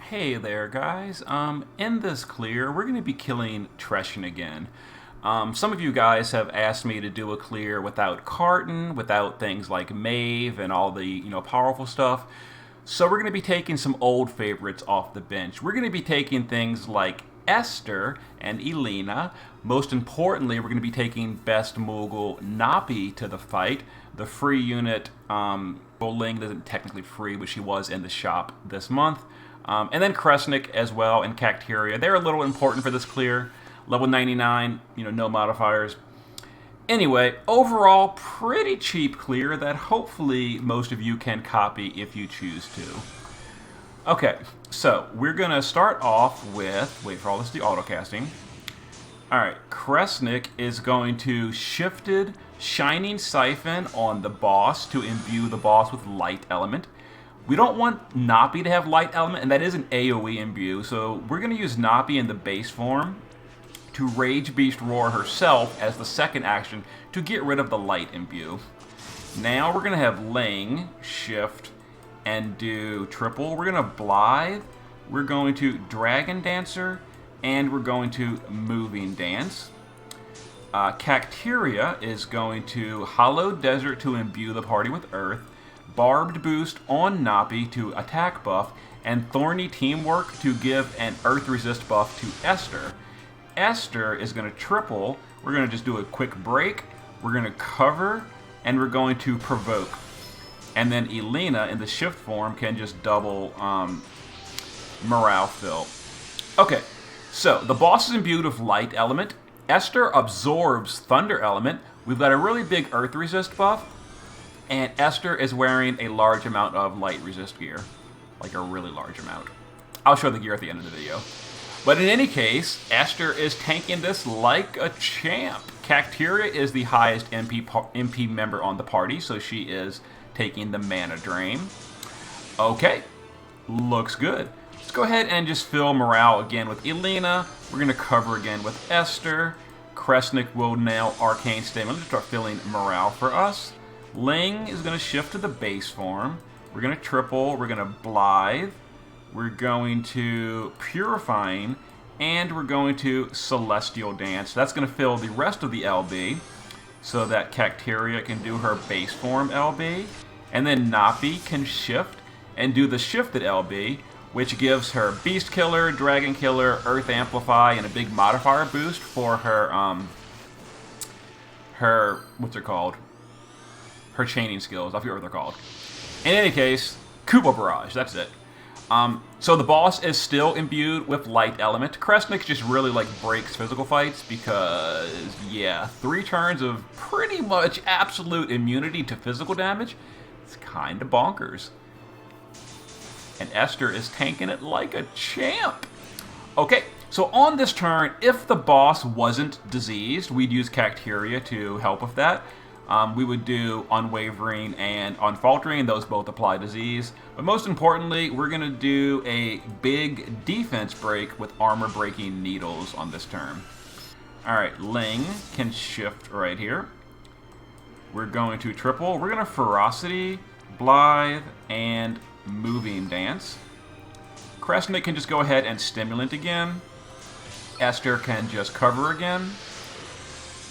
Hey there, guys. In this clear, we're going to be killing Treshen again. Some of you guys have asked me to do a clear without Karten, without things like Mave and all the powerful stuff. So we're going to be taking some old favorites off the bench. We're going to be taking things like Esther and Elena. Most importantly, we're going to be taking Best Mogul Napi to the fight. The free unit, Ling isn't technically free, but she was in the shop this month. And then Kresnik as well and Cacteria. They're a little important for this clear. Level 99, no modifiers. Anyway, overall, pretty cheap clear that hopefully most of you can copy if you choose to. Okay, so we're going to start off with, wait for all this to be autocasting. Alright, Kresnik is going to Shifted Shining Siphon on the boss to imbue the boss with Light Element. We don't want Napi to have Light Element, and that is an AoE imbue, so we're going to use Napi in the base form to Rage Beast Roar herself as the second action to get rid of the Light imbue. Now we're going to have Ling shift and do triple. We're going to Blithe, we're going to Dragon Dancer, and we're going to Moving Dance. Cacteria is going to Hollow Desert to imbue the party with Earth, Barbed Boost on Napi to attack buff, and Thorny Teamwork to give an Earth Resist buff to Esther. Esther is going to triple. We're going to just do a quick break. We're going to cover, and we're going to provoke. And then Elena in the shift form can just double morale fill. Okay, so the boss is imbued with Light Element. Esther absorbs Thunder Element. We've got a really big Earth Resist buff. And Esther is wearing a large amount of light resist gear. Like a really large amount. I'll show the gear at the end of the video. But in any case, Esther is tanking this like a champ. Cacteria is the highest MP member on the party, so she is taking the mana drain. Okay, looks good. Let's go ahead and just fill morale again with Elena. We're going to cover again with Esther. Kresnik will now Arcane Statement to start filling morale for us. Ling is going to shift to the base form. We're going to triple. We're going to Blithe. We're going to Purifying. And we're going to Celestial Dance. That's going to fill the rest of the LB so that Cacteria can do her base form LB. And then Napi can shift and do the shifted LB, which gives her Beast Killer, Dragon Killer, Earth Amplify, and a big modifier boost for her, what's they're called? Her chaining skills. I forget what they're called. In any case, Koopa Barrage. That's it. So the boss is still imbued with Light Element. Kresnik just really breaks physical fights because, yeah, 3 turns of pretty much absolute immunity to physical damage. It's kind of bonkers. And Esther is tanking it like a champ. Okay, so on this turn, if the boss wasn't diseased, we'd use Cacteria to help with that. We would do Unwavering and Unfaltering. Those both apply disease. But most importantly, we're going to do a big defense break with Armor Breaking Needles on this turn. Alright, Ling can shift right here. We're going to triple. We're going to Ferocity, Blithe, and Moving Dance. Kresnik can just go ahead and Stimulant again. Esther can just cover again.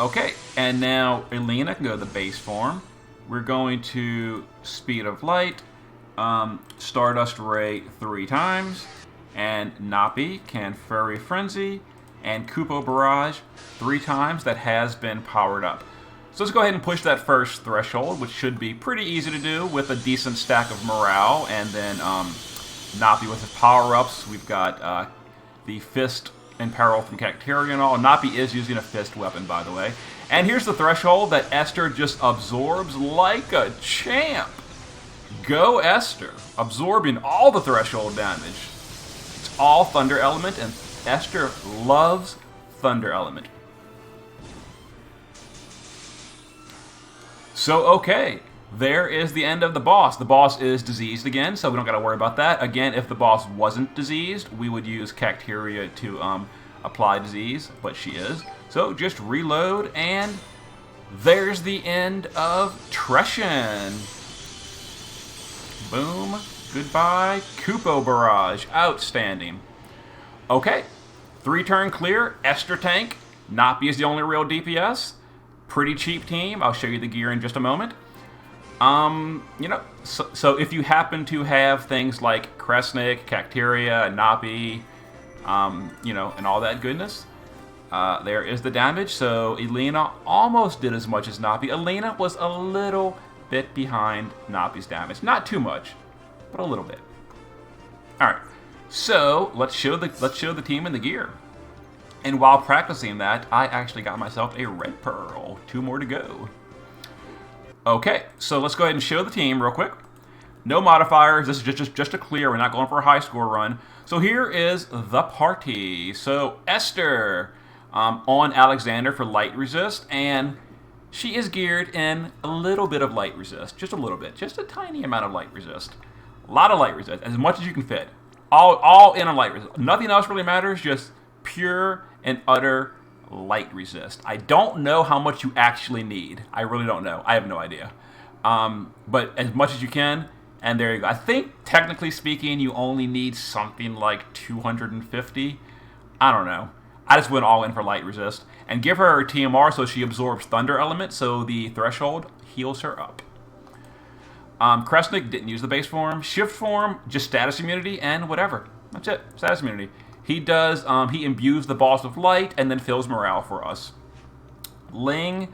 Okay, and now Elena can go to the base form. We're going to Speed of Light, Stardust Ray 3 times, and Napi can Furry Frenzy, and Koopa Barrage 3 times. That has been powered up. So let's go ahead and push that first threshold, which should be pretty easy to do with a decent stack of morale, and then Napi with his power-ups. We've got the Fist in peril from Cacteria and all. Napi is using a fist weapon, by the way. And here's the threshold that Esther just absorbs like a champ. Go Esther, absorbing all the threshold damage. It's all Thunder Element, and Esther loves Thunder Element. So, okay, there is the end of the boss. The boss is diseased again, so we don't got to worry about that. Again, if the boss wasn't diseased, we would use Cacteria to apply disease, but she is. So just reload, and there's the end of Treshen. Boom, Goodbye, Kupo Barrage. Outstanding. Okay, 3-turn clear, Esther tank. Napi is the only real DPS. Pretty cheap team. I'll show you the gear in just a moment. You know, so if you happen to have things like Kresnik, Cacteria, Napi, you know, and all that goodness, there is the damage. So Elena almost did as much as Napi. Elena was a little bit behind Napi's damage. Not too much, but a little bit. All right. So let's show the team and the gear. And while practicing that, I actually got myself a red pearl. 2 more to go. Okay, so let's go ahead and show the team real quick. No modifiers. This is just a clear. We're not going for a high score run. So here is the party. So Esther on Alexander for light resist, and she is geared in a little bit of light resist, just a little bit, just a tiny amount of light resist. A lot of light resist, as much as you can fit. All in on light resist. Nothing else really matters. Just pure and utter light resist. I don't know how much you actually need. I really don't know. I have no idea. But as much as you can, and there you go. I think, technically speaking, you only need something like 250. I don't know. I just went all in for light resist. And give her a TMR so she absorbs Thunder Element, so the threshold heals her up. Kresnik didn't use the base form. Shift form, just status immunity, and whatever. That's it. Status immunity. He does, he imbues the boss with light and then fills morale for us. Ling,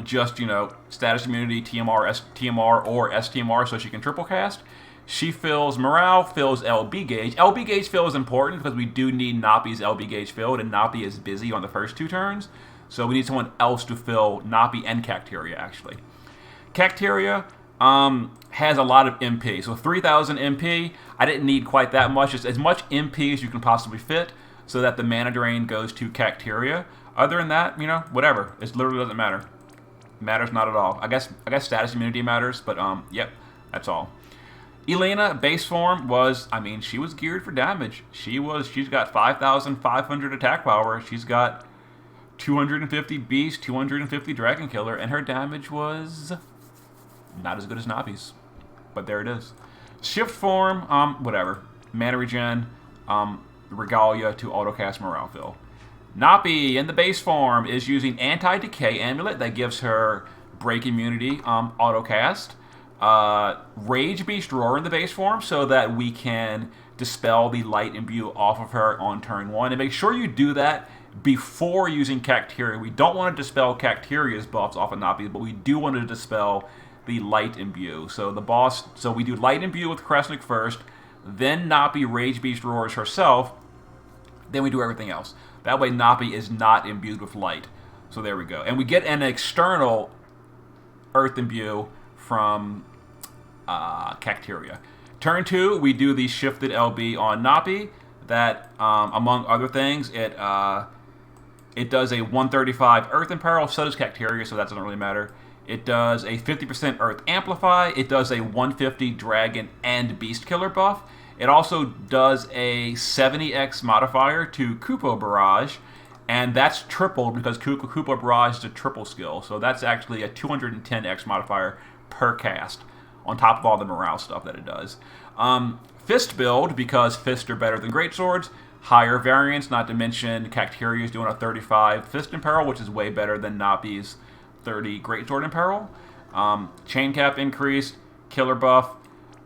just, you know, status immunity, TMR, TMR, or STMR so she can triple cast. She fills morale, fills LB gauge. LB gauge fill is important because we do need Napi's LB gauge filled, and Napi is busy on the first 2 turns. So we need someone else to fill Napi and Cacteria, actually. Cacteria has a lot of MP. So 3,000 MP. I didn't need quite that much. Just as much MP as you can possibly fit so that the mana drain goes to Cacteria. Other than that, you know, whatever. It literally doesn't matter. Matters not at all. I guess status immunity matters, but yep, that's all. Elena, base form, was, I mean, she was geared for damage. She's got 5,500 attack power. She's got 250 Beast, 250 Dragon Killer, and her damage was not as good as Napi's. But there it is. Shift form, whatever. Mana regen, Regalia to autocast morale fill. Napi, in the base form, is using Anti-Decay Amulet that gives her break immunity, autocast. Rage Beast Roar in the base form so that we can dispel the light imbue off of her on turn 1. And make sure you do that before using Cacteria. We don't want to dispel Cacteria's buffs off of Napi, but we do want to dispel the light imbue. So we do light imbue with Kresnik first, then Napi Rage Beast Roars herself, then we do everything else. That way Napi is not imbued with light. So there we go. And we get an external Earth imbue from Cacteria. Turn 2, we do the shifted LB on Napi. That, among other things, it does a 135 Earth Imperil, so does Cacteria, so that doesn't really matter. It does a 50% Earth Amplify. It does a 150 Dragon and Beast Killer buff. It also does a 70x modifier to Kupo Barrage, and that's tripled because Kupo Barrage is a triple skill, so that's actually a 210x modifier per cast, on top of all the morale stuff that it does. Fist build, because fists are better than greatswords. Higher variance, not to mention Cacteria is doing a 35 Fist Imperil, which is way better than Napi's 30 Greatsword Imperil. Chain cap increased, killer buff,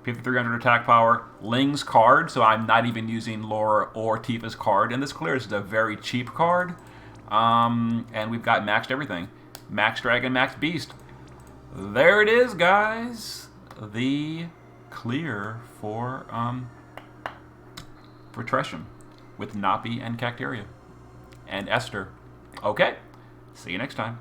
5,300 attack power. Ling's card, so I'm not even using Laura or Tifa's card in this clear. This is a very cheap card. And we've got maxed everything. Max Dragon, Max Beast. There it is, guys. The clear for Treshen with Napi and Cacteria and Esther. Okay, see you next time.